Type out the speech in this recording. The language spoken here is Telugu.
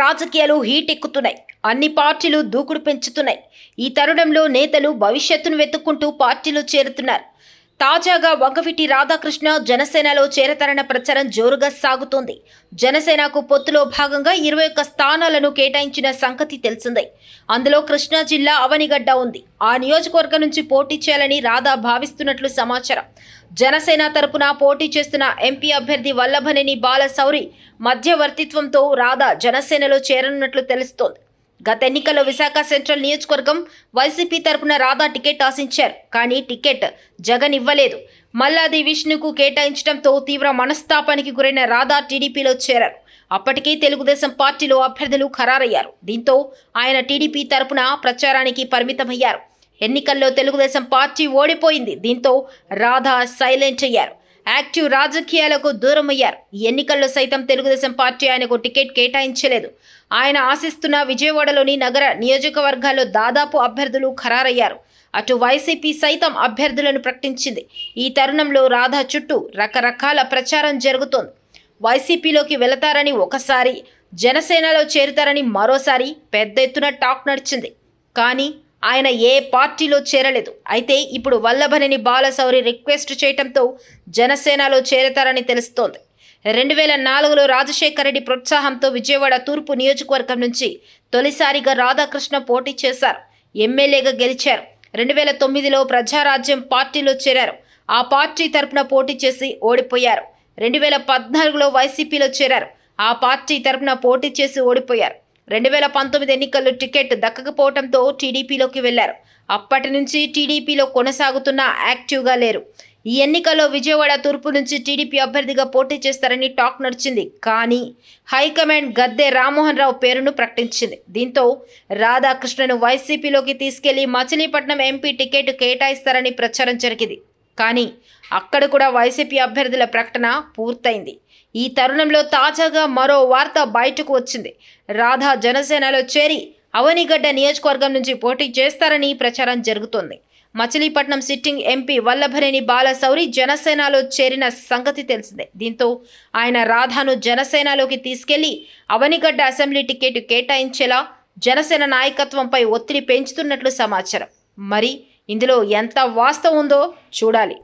రాజకీయాలు హీట్ ఎక్కుతున్నాయి. అన్ని పార్టీలు దూకుడు పెంచుతున్నాయి. ఈ తరుణంలో నేతలు భవిష్యత్తును వెతుక్కుంటూ పార్టీలు చేరుతున్నారు. తాజాగా వంగవీటి రాధాకృష్ణ జనసేనలో చేరతారన్న ప్రచారం జోరుగా సాగుతోంది. జనసేనకు పొత్తులో భాగంగా 21 స్థానాలను కేటాయించిన సంగతి తెలిసిందే. అందులో కృష్ణా జిల్లా అవనిగడ్డ ఉంది. ఆ నియోజకవర్గం నుంచి పోటీ చేయాలని రాధా భావిస్తున్నట్లు సమాచారం. జనసేన తరపున పోటీ చేస్తున్న ఎంపీ అభ్యర్థి వల్లభనేని బాలశౌరి మధ్యవర్తిత్వంతో రాధా జనసేనలో చేరనున్నట్లు తెలుస్తోంది. గత ఎన్నికల్లో విశాఖ సెంట్రల్ నియోజకవర్గం వైసీపీ తరపున రాధా టికెట్ ఆశించారు. కానీ టికెట్ జగన్ ఇవ్వలేదు. మల్లాది విష్ణుకు కేటాయించడంతో తీవ్ర మనస్తాపానికి గురైన రాధా టీడీపీలో చేరారు. అప్పటికే తెలుగుదేశం పార్టీలో అభ్యర్థులు ఖరారయ్యారు. దీంతో ఆయన టీడీపీ తరపున ప్రచారానికి పరిమితమయ్యారు. ఎన్నికల్లో తెలుగుదేశం పార్టీ ఓడిపోయింది. దీంతో రాధా సైలెంట్ అయ్యారు. యాక్టివ్ రాజకీయాలకు దూరమయ్యారు. ఈ ఎన్నికల్లో సైతం తెలుగుదేశం పార్టీ ఆయనకు టికెట్ కేటాయించలేదు. ఆయన ఆశిస్తున్న విజయవాడలోని నగర నియోజకవర్గాల్లో దాదాపు అభ్యర్థులు ఖరారయ్యారు. అటు వైసీపీ సైతం అభ్యర్థులను ప్రకటించింది. ఈ తరుణంలో రాధా చుట్టూ రకరకాల ప్రచారం జరుగుతోంది. వైసీపీలోకి వెళతారని ఒకసారి, జనసేనలో చేరుతారని మరోసారి పెద్ద ఎత్తున టాక్ నడిచింది. కానీ ఆయన ఏ పార్టీలో చేరలేదు. అయితే ఇప్పుడు వల్లభనేని బాలశౌరి రిక్వెస్ట్ చేయడంతో జనసేనలో చేరతారని తెలుస్తోంది. 2004లో రాజశేఖర రెడ్డి ప్రోత్సాహంతో విజయవాడ తూర్పు నియోజకవర్గం నుంచి తొలిసారిగా రాధాకృష్ణ పోటీ చేశారు. ఎమ్మెల్యేగా గెలిచారు. 2009లో ప్రజారాజ్యం పార్టీలో చేరారు. ఆ పార్టీ తరపున పోటీ చేసి ఓడిపోయారు. 2014లో వైసీపీలో చేరారు. ఆ పార్టీ తరపున పోటీ చేసి ఓడిపోయారు. 2019 ఎన్నికల్లో టికెట్ దక్కకపోవడంతో టీడీపీలోకి వెళ్లారు. అప్పటి నుంచి టీడీపీలో కొనసాగుతున్న యాక్టివ్గా లేరు. ఈ ఎన్నికల్లో విజయవాడ తూర్పు నుంచి టీడీపీ అభ్యర్థిగా పోటీ చేస్తారని టాక్ నడిచింది. కానీ హైకమాండ్ గద్దె రామ్మోహన్ రావు పేరును ప్రకటించింది. దీంతో రాధాకృష్ణను వైసీపీలోకి తీసుకెళ్లి మచిలీపట్నం ఎంపీ టికెట్ కేటాయిస్తారని ప్రచారం జరిగింది. కానీ అక్కడ కూడా వైసీపీ అభ్యర్థుల ప్రకటన పూర్తయింది. ఈ తరుణంలో తాజాగా మరో వార్త బయటకు వచ్చింది. రాధా జనసేనలో చేరి అవనిగడ్డ నియోజకవర్గం నుంచి పోటీ చేస్తారని ప్రచారం జరుగుతోంది. మచిలీపట్నం సిట్టింగ్ ఎంపీ వల్లభనేని బాలశౌరి జనసేనలో చేరిన సంగతి తెలిసిందే. దీంతో ఆయన రాధాను జనసేనలోకి తీసుకెళ్లి అవనిగడ్డ అసెంబ్లీ టికెట్ కేటాయించేలా జనసేన నాయకత్వంపై ఒత్తిడి పెంచుతున్నట్లు సమాచారం. మరి ఇందులో ఎంత వాస్తవం ఉందో చూడాలి.